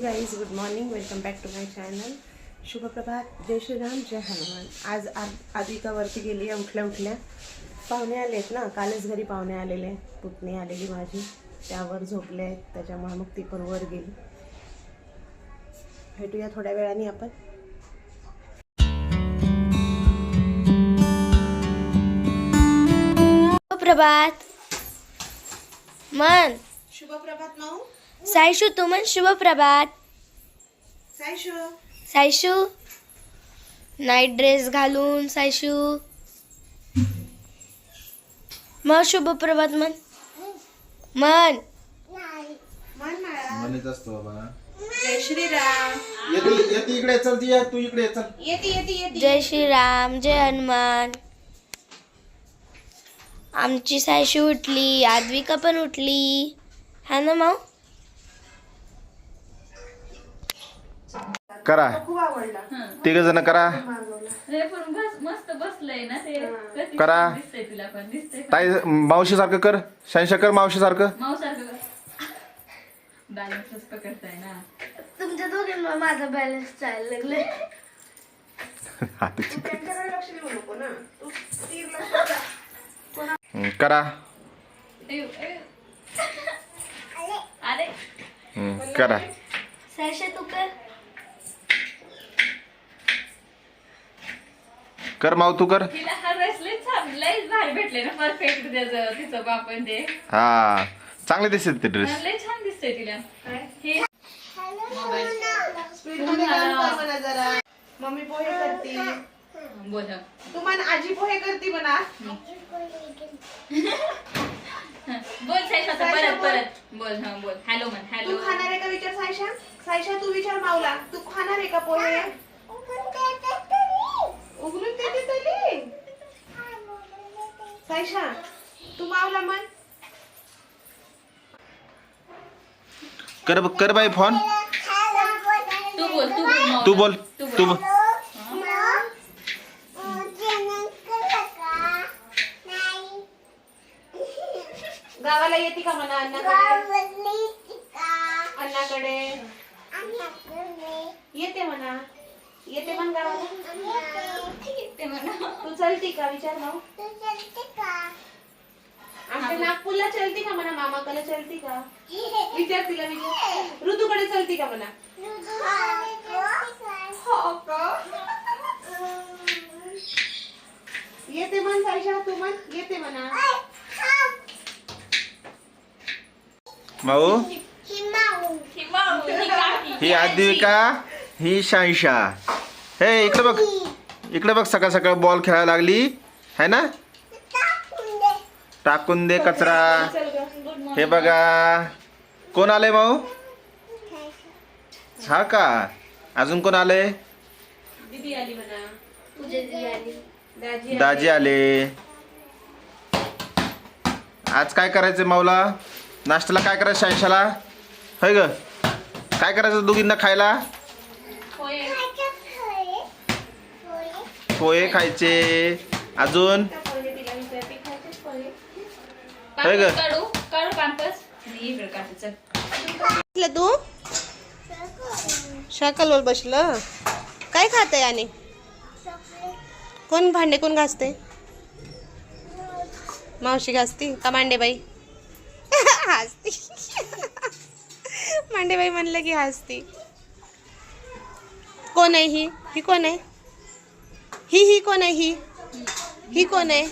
Guys, good morning. Welcome back to my channel. शुभप्रभात. जय श्रीराम, जय हनुमान. आज आदिकावरती गेली आहे. उठल्या पाहुणे आलेत ना, कालच घरी पाहुणे आलेले, पुतणी आलेली माझी, त्यावर झोपले आहेत, त्याच्यामुळे मग ती पण वर गेली. भेटूया थोड्या वेळाने आपण. शुभप्रभात मन. शुभप्रभात माऊ. सायशू तू म्हण शुभप्रभात. सायशू. सायशू नाईट ड्रेस घालून सायशू मग शुभप्रभात म्हण. म्हण म्हणत असतो बाबा. जय श्रीराम. येते इकडे चल, ती तू इकडे चल. येते. जय श्रीराम, जय हनुमान. आमची सायशू उठली, आद्विका पण उठली, हा ना माऊ. करा, खूप आवडला. तिघ जण करा. मस्त बसलंय ना ते. करा. दिसतंय तुला पण दिसतंय. ताई मावशी सारखं कर. शंकर मावशी सारखं. मावसारखं बॅलन्सच पकडताय ना. तुमच्या दोघांना माझा बॅलन्स चालायला लागले. त्यांच्याकडे लक्ष देऊ नको ना, तू स्थिर लक्ष द्या. करा. अरे करा. सायशा तू कर. कर माव, तू कर. तिला हा ड्रेस लय छान, लय भारी भेटले ना, परफेक्ट त्याचं तिचं बापन ते. हा, चांगले दिसते ते ड्रेस. लय छान दिसतंय तिला. हे स्पीड मध्ये काम कर म्हणा जरा. मम्मी पोहे करती. बोल. तू म्हण आजी पोहे करती म्हणा. बोल सायशा, परत बोल. हा बोल. हॅलो म्हण. तू हॅलो. खाणार आहे का विचार सायशा. सायशा तू विचार माऊला, तू खाणार आहे का पोहे. उघडून देते तरी. सायशा तू माऊला म्हण. कर बाई फोन. तू बोल. तू बोल. तू बोल. गावाला येते का म्हणा अण्णाकडे. अण्णाकडे येते म्हणा. येते म्हण गावाला. ते म्हणा. तू चलती का विचार भाऊ. आमच्या नागपूरला चलती का म्हणा. मामाकडे चलती का विचार तिला. विचार ऋतूकडे चलती का म्हणा. हो का. येते म्हण सायशा. तू म्हण येते म्हणा. माऊ, ही काकी. ही आद्विका, ही शांशा. हे इकडे बघ सकाळ सकाळ बॉल खेळायला लागली है ना. टाकून दे कचरा. चल ग. Good morning. हे बघा कोण आले माऊ. हा का, अजून कोण आले. दीदी आली म्हणा. दाजी दाजी आले. आज काय करायचं माऊला. नाश्त्याला काय करायचं शांशाला. होय ग, काय करायचं दोघींना खायला. पोहे खायचे. अजून पोहे तिला विचारते खायचेच पोहे. होय ग. काढू पांपस. आणि इकडे काढू. चल. तू शाकलवर बसलं. काय खाते आणि कोण भांडे कोण घासते. मावशी घासती का मांडेबाई. हसती. मांडेबाई म्हणलं की हसती. कोण आहे ही. ही कोण आहे. ही कोण आहे. ही कोण आहे.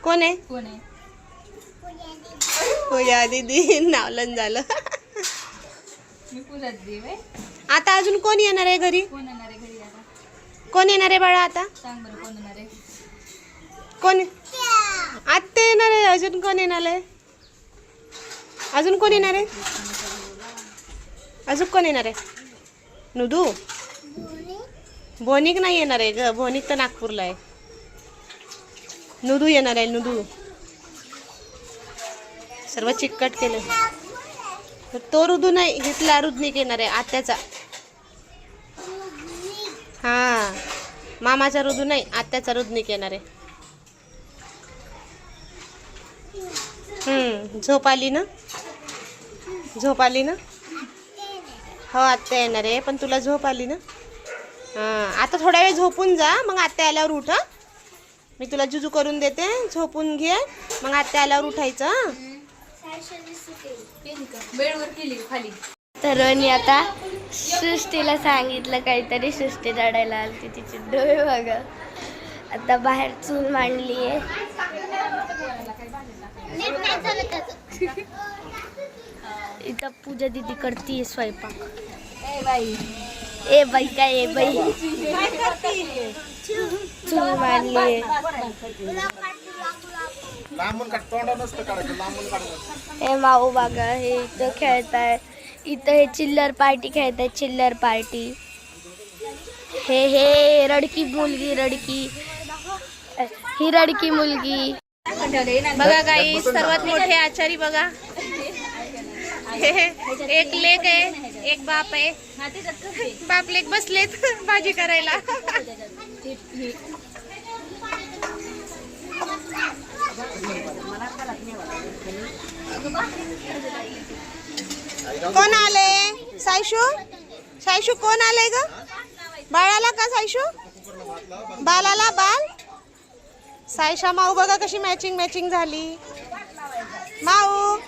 कोण आहे. कोण आहे. पूजा दीदी नावलन झालं. मी पूजा देव आहे. आता अजून कोण येणार आहे घरी. कोण येणार आहे घरी आता. कोण येणार आहे बाळा आता. सांग बरं कोण येणार आहे. कोण आत्ते येणार आहे. अजून कोण येणार आहे. अजून कोण येणार आहे. अजून कोण येणार आहे. नुदू. भोनिक नाही येणार आहे ग. भोनिक तर नागपूरला आहे. नुदू येणार आहे. नुदू सर्व चिकट केलं. तो ऋदू नाही, हितला रुदनिक येणार आहे आत्याचा. हा, मामाचा ऋदू नाही, आत्याचा रुदनिक येणार आहे. झोप आली ना. हो आत्या येणार आहे, पण तुला झोप आली ना. हां आता थोडा वेळ झोपून जा, मग आत्या आल्यावर उठ हं. मी तुला जुजू करून देते, झोपून घे, मग आत्या आल्यावर उठायचं हं. बेडवर केली खाली. तर मी आता सृष्टीला सांगितलं काहीतरी, सृष्टी रडायला आली, तिचे डोळे बघा. आता बाहेर चूल मांडली आहे. इथं पूजा दीदी करतीये स्वयंपाक. ए बाई काय ए बाई चूल मांडली. हे माऊ बघा, हे इथं खेळताय, इथं हे चिल्लर पार्टी खेळताय, चिल्लर पार्टी. हे रडकी मुलगी, रडकी ही रडकी मुलगी बघा. काही सर्वात मोठे आचारी बघा. एक लेक आहे, एक बाप आहे. बाप लेक बसलेत भाजी करायला. कोण आले? सायशू, सायशू कोण आले ग? बाळाला का सायशू? बालाला बाल. सायशा माऊ बघा कशी मॅचिंग मॅचिंग झाली. माऊ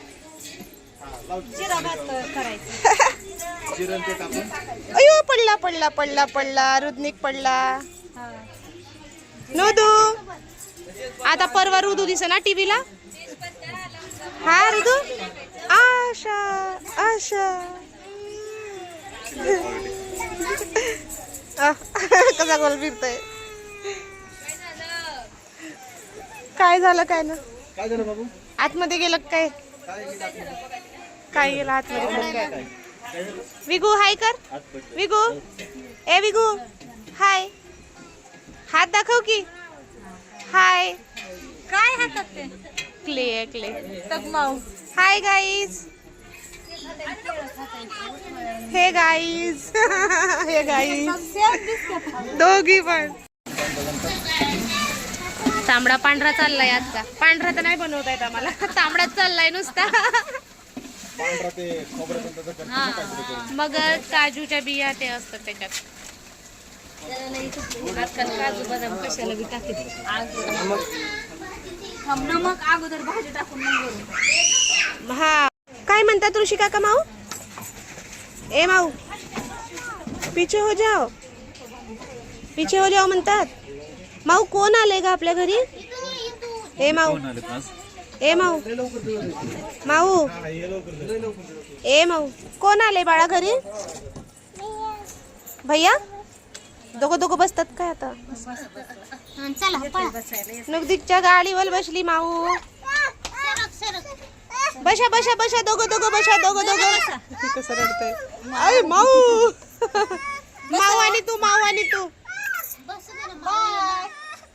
अयो पडला पडला पडला पडला, रुदनिक पडला. नोदू आता परवा रुदू दिसे ना टीव्हीला. हा रुदू, आशा आशा कसा गोल फिरतोय. काय झालं काय ना? काय झालं बाबू? आतमध्ये गेलं काय? काय गेलं आतमध्ये? विगू हाय कर. विगू ए विगू हाय, हात दाखव की. हाय. काय हातात ते? क्ले आहे क्ले. तगमाऊ. Hi guys. Hey guys hey guys दोघी पण. तांबडा पांढरा चाललाय आजचा. पांढरा तर नाही बनवता येत आम्हाला, तांबडाच चाललाय नुसता. मग काजूच्या बिया ते असतात त्याच्यात. आजकाल काजू बदाम कशाला बी टाकते. नमक अगोदर भाजी टाकून मग. हा काय म्हणतात ऋषी काका? माऊ ए माऊ पीछे हो जाओ, पीछे हो जाओ म्हणतात. माऊ कोण आले ग आपल्या घरी? ए माऊ, ए माऊ, माऊ ए माऊ कोण आले बाळा घरी? भैया दोघं दोघं बसतात काय आता? नुकदीच्या गाडीवर बसली माऊ. बशा बशा बशा, दोघं दोघं बशा, दोघं दोघं. कसं रडतंय. अय माऊ माऊ आणि तू, माऊ आणि तू. बाय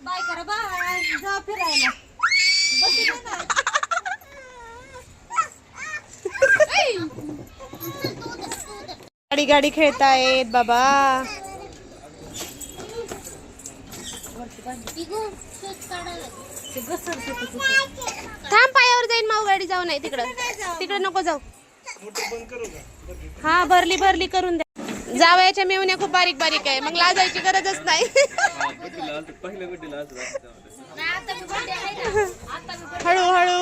बाय करा, बाय जा फिरायला. गाडी गाडी खेळतायत बाबा. थांब पायावर जाईन माऊ, गाडी जाऊ नाही तिकडं, तिकडं नको जाऊ. हा भरली भरली करून द्या. जावयाच्या मेवण्या खूप बारीक बारीक आहे, मग लाजायची गरजच नाही. हळूहळू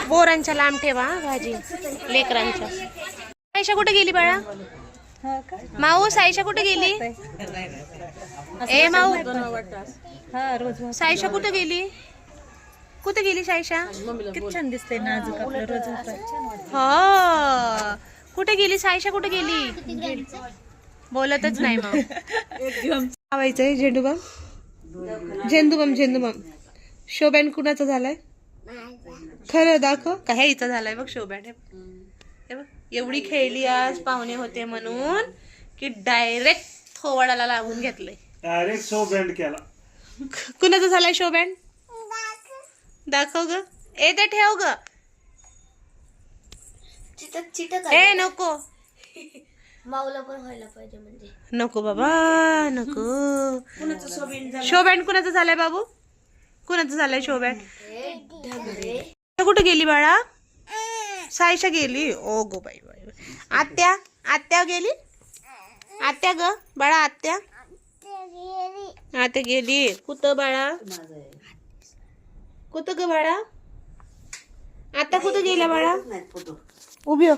बोरांच्या लांब ठेवा भाजी लेकरांच्या. सायशा कुठे गेली बाळा? माऊ सायशा कुठे गेली? ए माऊ सायशा कुठे गेली? कुठे गेली सायशा? किती छान दिसते नाजूक आपलं रोज. हो कुठे गेली सायशा? कुठे गेली? बोलतच नाही. मग लावायचंय झेंडूबाम, झेंडूबाम, झेंडूबाम. शो बँड कुणाचा झालाय? खरं दाखव. का ह्याचा झालाय बघ शो बँड. हे बघ एवढी खेळली आज, पाहुणे होते म्हणून, की डायरेक्ट थोवाडाला लागून घेतलंय. डायरेक्ट शो बँड केला. कुणाचा झालाय शो बँड? दाखव ग. ए ते ठेव ग. ए नको, माऊला पण व्हायला पाहिजे म्हणजे. नको बाबा नको. शो बँड कुणाचा झालाय बाबू? कुणाचा झालाय शो बँड? कुठे गेली बाळा? सायशा गेली. ओ गो बाई बाई बाई. आत्या आत्या गेली. आत्या ग बाळा, आत्या आत्या गेली. कुठं बाळा? कुठं ग बाळा? आता कुठं गेल्या बाळा? उभी हो.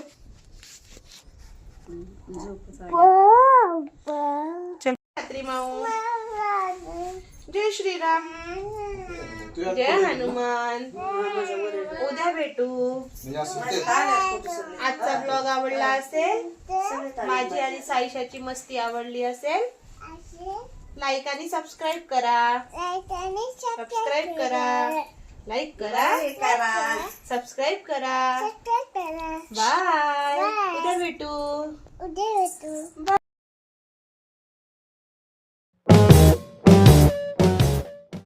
चल रात्री माऊ. जय श्रीराम, जय हनुमान. उद्या भेटू. आजचा ब्लॉग आवडला असेल, माझी आणि साईशाची मस्ती आवडली असेल, लाईक आणि सबस्क्राईब करा. सबस्क्राईब करा, लाईक करा, सबस्क्राईब करा. बाय. उद्या भेटू.